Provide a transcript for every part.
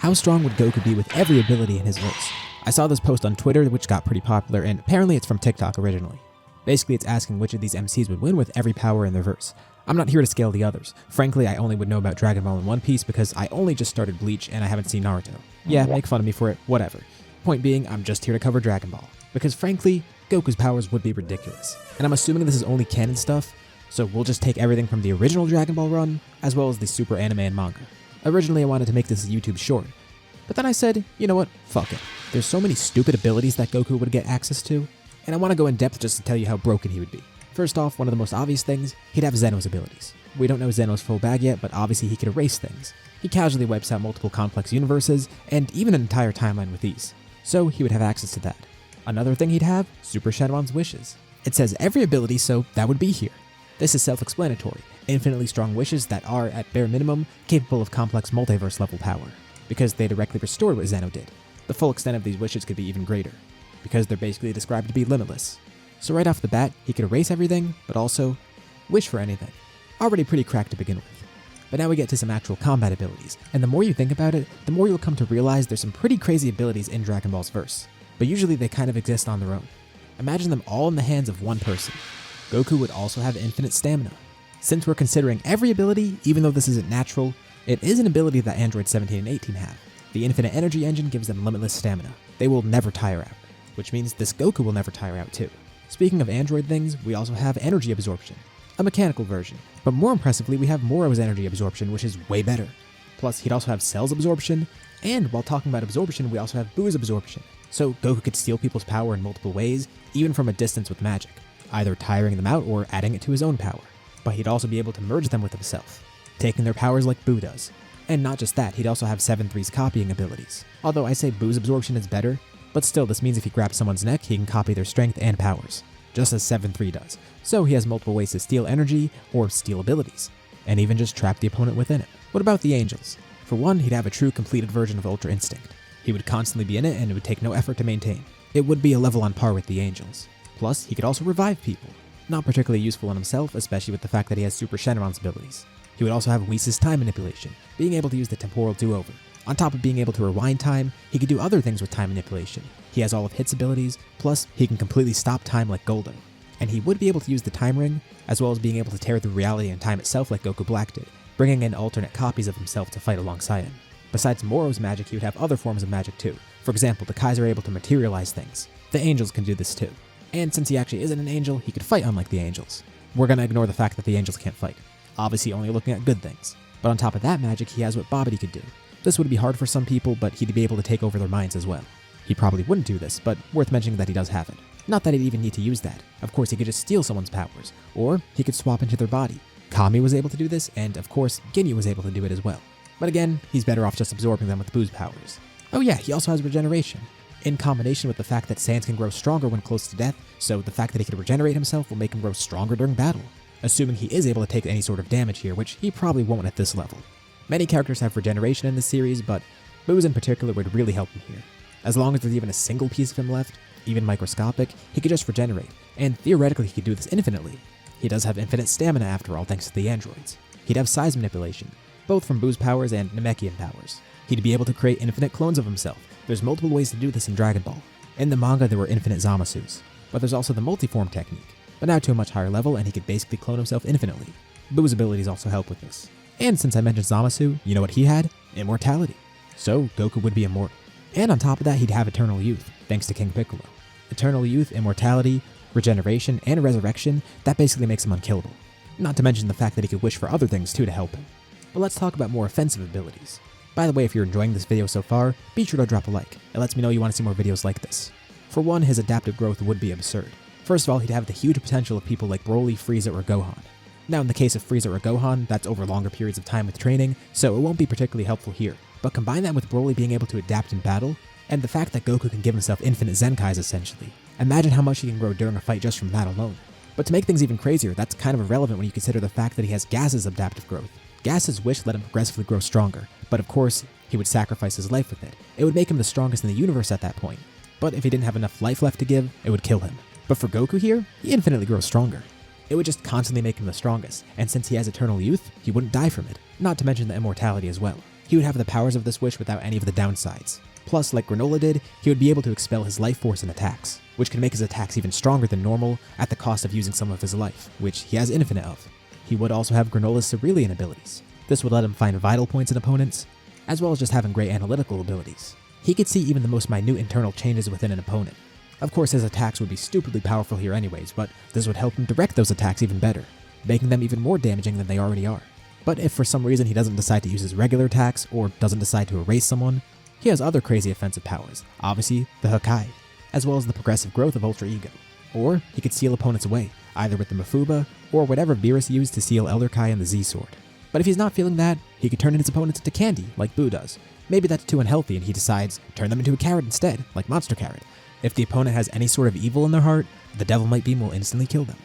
How strong would Goku be with every ability in his verse? I saw this post on Twitter, which got pretty popular, and apparently it's from TikTok originally. Basically, it's asking which of these MCs would win with every power in their verse. I'm not here to scale the others. Frankly, I only would know about Dragon Ball and One Piece because I only just started Bleach and I haven't seen Naruto. Yeah, make fun of me for it, whatever. Point being, I'm just here to cover Dragon Ball. Because frankly, Goku's powers would be ridiculous. And I'm assuming this is only canon stuff, so we'll just take everything from the original Dragon Ball run, as well as the Super anime and manga. Originally, I wanted to make this a YouTube short, but then I said, you know what, fuck it. There's so many stupid abilities that Goku would get access to, and I want to go in depth just to tell you how broken he would be. First off, one of the most obvious things, he'd have Zeno's abilities. We don't know Zeno's full bag yet, but obviously he could erase things. He casually wipes out multiple complex universes, and even an entire timeline with ease. So he would have access to that. Another thing he'd have, Super Shenron's wishes. It says every ability, so that would be here. This is self-explanatory, infinitely strong wishes that are, at bare minimum, capable of complex multiverse level power, because they directly restored what Zeno did. The full extent of these wishes could be even greater, because they're basically described to be limitless. So right off the bat, he could erase everything, but also wish for anything. Already pretty cracked to begin with. But now we get to some actual combat abilities, and the more you think about it, the more you'll come to realize there's some pretty crazy abilities in Dragon Ball's verse. But usually they kind of exist on their own. Imagine them all in the hands of one person. Goku would also have infinite stamina. Since we're considering every ability, even though this isn't natural, it is an ability that Android 17 and 18 have. The infinite energy engine gives them limitless stamina. They will never tire out, which means this Goku will never tire out too. Speaking of android things, we also have energy absorption, a mechanical version, but more impressively we have Moro's energy absorption, which is way better. Plus he'd also have Cell's absorption, and while talking about absorption, we also have Buu's absorption. So Goku could steal people's power in multiple ways, even from a distance with magic, either tiring them out or adding it to his own power. But he'd also be able to merge them with himself, taking their powers like Buu does. And not just that, he'd also have 7-3's copying abilities. Although I say Buu's absorption is better, but still this means if he grabs someone's neck, he can copy their strength and powers, just as 7-3 does. So he has multiple ways to steal energy or steal abilities, and even just trap the opponent within it. What about the angels? For one, he'd have a true completed version of Ultra Instinct. He would constantly be in it and it would take no effort to maintain. It would be a level on par with the angels. Plus, he could also revive people. Not particularly useful in himself, especially with the fact that he has Super Shenron's abilities. He would also have Whis' time manipulation, being able to use the temporal do-over. On top of being able to rewind time, he could do other things with time manipulation. He has all of Hit's abilities, plus he can completely stop time like Goldo. And he would be able to use the time ring, as well as being able to tear through reality and time itself like Goku Black did, bringing in alternate copies of himself to fight alongside him. Besides Moro's magic, he would have other forms of magic too. For example, the Kais are able to materialize things. The angels can do this too. And since he actually isn't an angel, he could fight unlike the angels. We're gonna ignore the fact that the angels can't fight, obviously only looking at good things. But on top of that magic, he has what Babidi could do. This would be hard for some people, but he'd be able to take over their minds as well. He probably wouldn't do this, but worth mentioning that he does have it. Not that he'd even need to use that. Of course, he could just steal someone's powers, or he could swap into their body. Kami was able to do this, and of course, Ginyu was able to do it as well. But again, he's better off just absorbing them with Buu's powers. Oh yeah, he also has regeneration. In combination with the fact that Sans can grow stronger when close to death, so the fact that he can regenerate himself will make him grow stronger during battle. Assuming he is able to take any sort of damage here, which he probably won't at this level. Many characters have regeneration in this series, but Buu's in particular would really help him here. As long as there's even a single piece of him left, even microscopic, he could just regenerate, and theoretically he could do this infinitely. He does have infinite stamina after all thanks to the androids. He'd have size manipulation, both from Buu's powers and Namekian powers. He'd be able to create infinite clones of himself. There's multiple ways to do this in Dragon Ball. In the manga there were infinite Zamasus, but there's also the multiform technique, but now to a much higher level and he could basically clone himself infinitely. Buu's abilities also help with this. And since I mentioned Zamasu, you know what he had? Immortality. So Goku would be immortal. And on top of that, he'd have eternal youth, thanks to King Piccolo. Eternal youth, immortality, regeneration, and resurrection, that basically makes him unkillable. Not to mention the fact that he could wish for other things too to help him. But let's talk about more offensive abilities. By the way, if you're enjoying this video so far, be sure to drop a like. It lets me know you want to see more videos like this. For one, his adaptive growth would be absurd. First of all, he'd have the huge potential of people like Broly, Frieza, or Gohan. Now in the case of Frieza or Gohan, that's over longer periods of time with training, so it won't be particularly helpful here. But combine that with Broly being able to adapt in battle, and the fact that Goku can give himself infinite Zenkais essentially. Imagine how much he can grow during a fight just from that alone. But to make things even crazier, that's kind of irrelevant when you consider the fact that he has Gas's adaptive growth. Gas's wish let him progressively grow stronger, but of course, he would sacrifice his life with it. It would make him the strongest in the universe at that point. But if he didn't have enough life left to give, it would kill him. But for Goku here, he infinitely grows stronger. It would just constantly make him the strongest, and since he has eternal youth, he wouldn't die from it, not to mention the immortality as well. He would have the powers of this wish without any of the downsides. Plus, like Granola did, he would be able to expel his life force in attacks, which can make his attacks even stronger than normal at the cost of using some of his life, which he has infinite of. He would also have Granola's Cerulean abilities. This would let him find vital points in opponents, as well as just having great analytical abilities. He could see even the most minute internal changes within an opponent. Of course, his attacks would be stupidly powerful here anyways, but this would help him direct those attacks even better, making them even more damaging than they already are. But if for some reason he doesn't decide to use his regular attacks, or doesn't decide to erase someone, he has other crazy offensive powers, obviously the Hakai, as well as the progressive growth of Ultra Ego. Or he could seal opponents away, either with the Mafuba, or whatever Beerus used to seal Elder Kai and the Z-Sword. But if he's not feeling that, he could turn his opponents into candy, like Boo does. Maybe that's too unhealthy and he decides, turn them into a carrot instead, like Monster Carrot. If the opponent has any sort of evil in their heart, the Devil Might Beam will instantly kill them,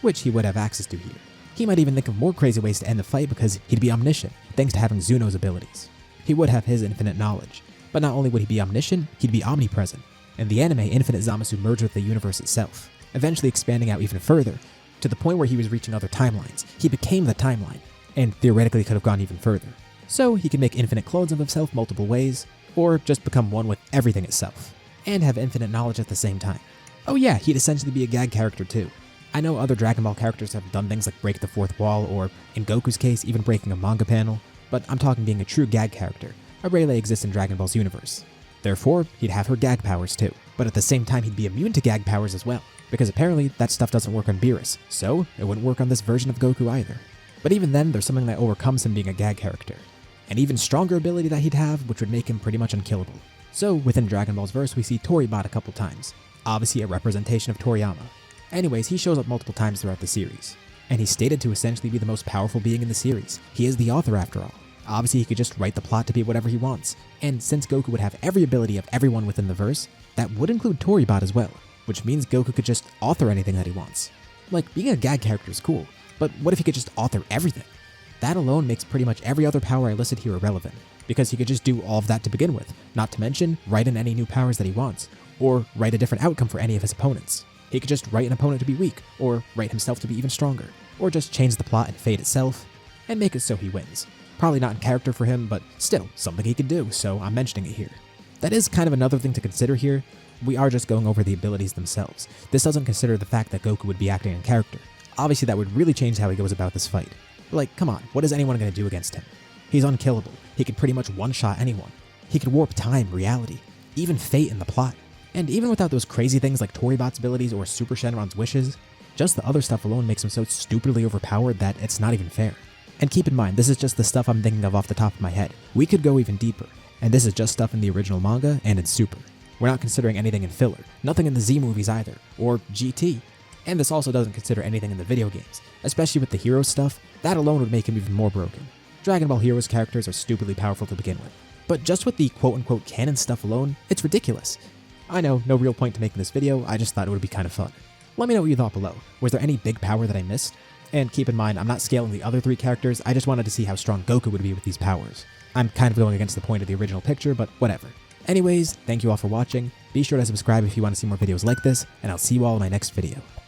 which he would have access to here. He might even think of more crazy ways to end the fight because he'd be omniscient, thanks to having Zuno's abilities. He would have his infinite knowledge, but not only would he be omniscient, he'd be omnipresent. In the anime, Infinite Zamasu merged with the universe itself, eventually expanding out even further, to the point where he was reaching other timelines. He became the timeline, and theoretically could have gone even further. So he could make infinite clones of himself multiple ways, or just become one with everything itself, and have infinite knowledge at the same time. Oh yeah, he'd essentially be a gag character too. I know other Dragon Ball characters have done things like break the fourth wall, or in Goku's case, even breaking a manga panel, but I'm talking being a true gag character, a Rayleigh exists in Dragon Ball's universe. Therefore, he'd have her gag powers too, but at the same time he'd be immune to gag powers as well, because apparently that stuff doesn't work on Beerus, so it wouldn't work on this version of Goku either. But even then, there's something that overcomes him being a gag character. An even stronger ability that he'd have, which would make him pretty much unkillable. So, within Dragon Ball's verse, we see Toribot a couple times, obviously a representation of Toriyama. Anyways, he shows up multiple times throughout the series, and he's stated to essentially be the most powerful being in the series. He is the author after all. Obviously, he could just write the plot to be whatever he wants, and since Goku would have every ability of everyone within the verse, that would include Toribot as well, which means Goku could just author anything that he wants. Like, being a gag character is cool, but what if he could just author everything? That alone makes pretty much every other power I listed here irrelevant, because he could just do all of that to begin with, not to mention write in any new powers that he wants, or write a different outcome for any of his opponents. He could just write an opponent to be weak, or write himself to be even stronger, or just change the plot and fate itself, and make it so he wins. Probably not in character for him, but still, something he could do, so I'm mentioning it here. That is kind of another thing to consider here. We are just going over the abilities themselves. This doesn't consider the fact that Goku would be acting in character. Obviously that would really change how he goes about this fight. Like, come on, what is anyone going to do against him? He's unkillable. He could pretty much one-shot anyone. He could warp time, reality, even fate in the plot. And even without those crazy things like Toribot's abilities or Super Shenron's wishes, just the other stuff alone makes him so stupidly overpowered that it's not even fair. And keep in mind, this is just the stuff I'm thinking of off the top of my head. We could go even deeper, and this is just stuff in the original manga and in Super. We're not considering anything in filler, nothing in the Z movies either, or GT. And this also doesn't consider anything in the video games, especially with the hero stuff. That alone would make him even more broken. Dragon Ball Heroes characters are stupidly powerful to begin with, but just with the quote-unquote canon stuff alone, it's ridiculous. I know, no real point to making this video, I just thought it would be kind of fun. Let me know what you thought below. Was there any big power that I missed? And keep in mind, I'm not scaling the other 3 characters, I just wanted to see how strong Goku would be with these powers. I'm kind of going against the point of the original picture, but whatever. Anyways, thank you all for watching, be sure to subscribe if you want to see more videos like this, and I'll see you all in my next video.